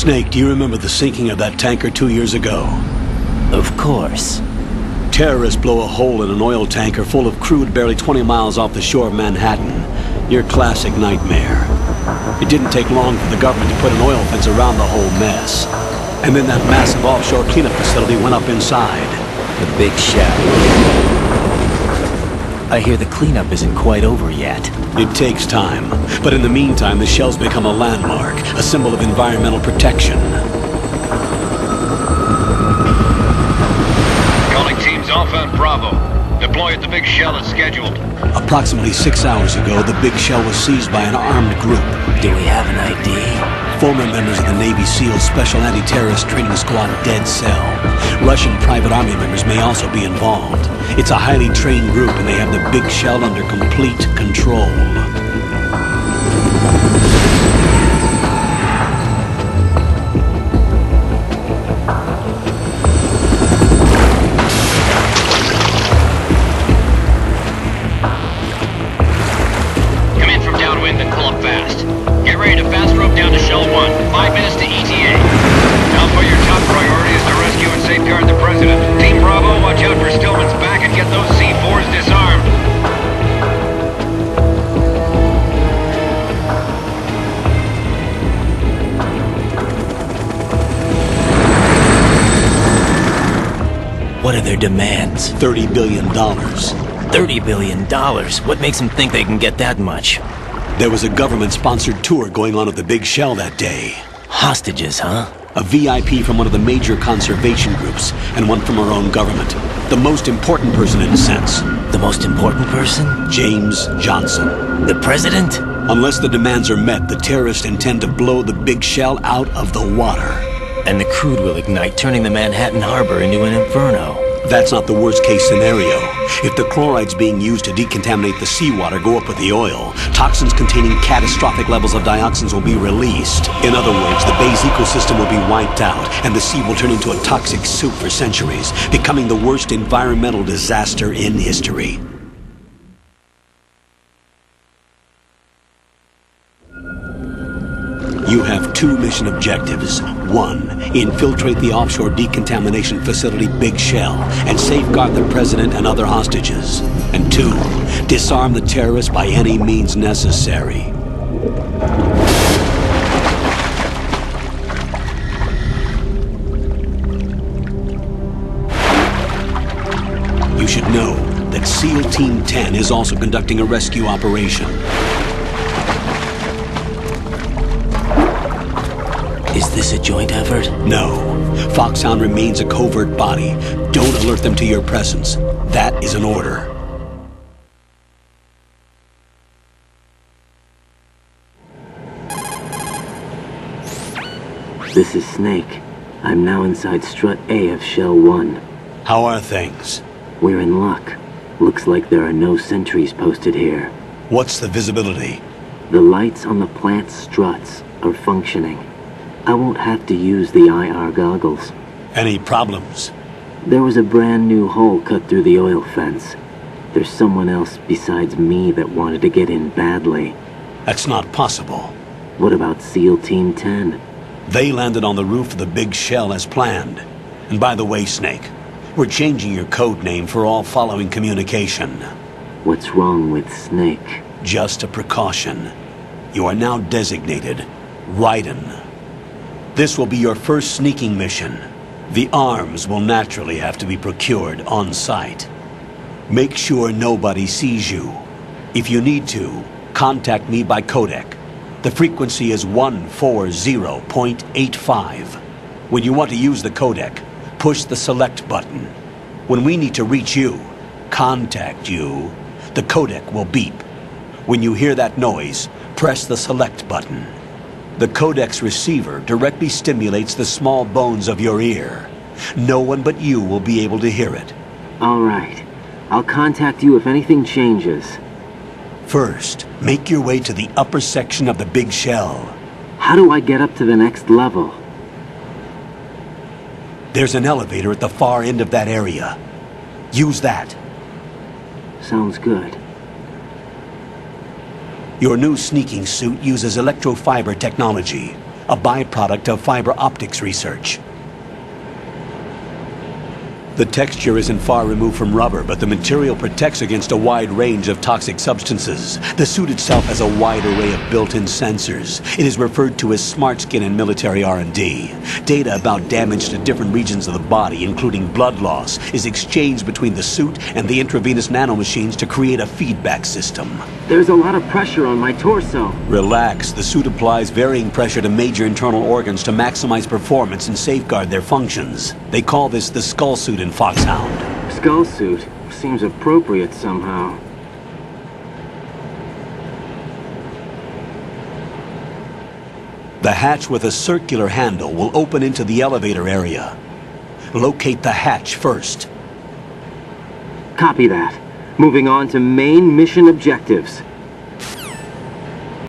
Snake, do you remember the sinking of that tanker 2 years ago? Of course. Terrorists blow a hole in an oil tanker full of crude barely 20 miles off the shore of Manhattan. Your classic nightmare. It didn't take long for the government to put an oil fence around the whole mess. And then that massive offshore cleanup facility went up inside. The big shell. I hear the cleanup isn't quite over yet. It takes time. But in the meantime, the shell's become a landmark, a symbol of environmental protection. Calling teams Alpha and Bravo. Deploy at the big shell as scheduled. Approximately 6 hours ago, the big shell was seized by an armed group. Do we have an ID? Former members of the Navy SEAL Special Anti-Terrorist Training Squad Dead Cell. Russian private army members may also be involved. It's a highly trained group and they have the big shell under complete control. Come in from downwind and pull up fast. Get ready to fast rope down to Shell 1. 5 minutes to ETA. Alpha, your top priority is to rescue and safeguard the President. Team Bravo, watch out for Stillman's back and get those C4s disarmed. What are their demands? $30 billion. $30 billion? What makes them think they can get that much? There was a government-sponsored tour going on at the big shell that day. Hostages, huh? A VIP from one of the major conservation groups, and one from our own government. The most important person in a sense. The most important person? James Johnson. The President? Unless the demands are met, the terrorists intend to blow the big shell out of the water. And the crude will ignite, turning the Manhattan Harbor into an inferno. That's not the worst-case scenario. If the chlorides being used to decontaminate the seawater go up with the oil, toxins containing catastrophic levels of dioxins will be released. In other words, the bay's ecosystem will be wiped out, and the sea will turn into a toxic soup for centuries, becoming the worst environmental disaster in history. You have 2 mission objectives. 1, infiltrate the offshore decontamination facility Big Shell and safeguard the President and other hostages. And 2, disarm the terrorists by any means necessary. You should know that SEAL Team 10 is also conducting a rescue operation. Is this a joint effort? No. Foxhound remains a covert body. Don't alert them to your presence. That is an order. This is Snake. I'm now inside Strut A of Shell 1. How are things? We're in luck. Looks like there are no sentries posted here. What's the visibility? The lights on the plant's struts are functioning. I won't have to use the IR goggles. Any problems? There was a brand new hole cut through the oil fence. There's someone else besides me that wanted to get in badly. That's not possible. What about SEAL Team 10? They landed on the roof of the Big Shell as planned. And by the way, Snake, we're changing your code name for all following communication. What's wrong with Snake? Just a precaution. You are now designated Raiden. This will be your first sneaking mission. The arms will naturally have to be procured on site. Make sure nobody sees you. If you need to, contact me by codec. The frequency is 140.85. When you want to use the codec, push the select button. When we need to reach you, contact you, the codec will beep. When you hear that noise, press the select button. The codec's receiver directly stimulates the small bones of your ear. No one but you will be able to hear it. All right. I'll contact you if anything changes. First, make your way to the upper section of the Big Shell. How do I get up to the next level? There's an elevator at the far end of that area. Use that. Sounds good. Your new sneaking suit uses electrofiber technology. a byproduct of fiber optics research. The texture isn't far removed from rubber, but the material protects against a wide range of toxic substances. The suit itself has a wide array of built-in sensors. It is referred to as smart skin in military R&D. Data about damage to different regions of the body, including blood loss, is exchanged between the suit and the intravenous nanomachines to create a feedback system. There's a lot of pressure on my torso. Relax. The suit applies varying pressure to major internal organs to maximize performance and safeguard their functions. They call this the skull suit in Foxhound. Skull suit seems appropriate somehow. The hatch with a circular handle will open into the elevator area. Locate the hatch first. Copy that. Moving on to main mission objectives.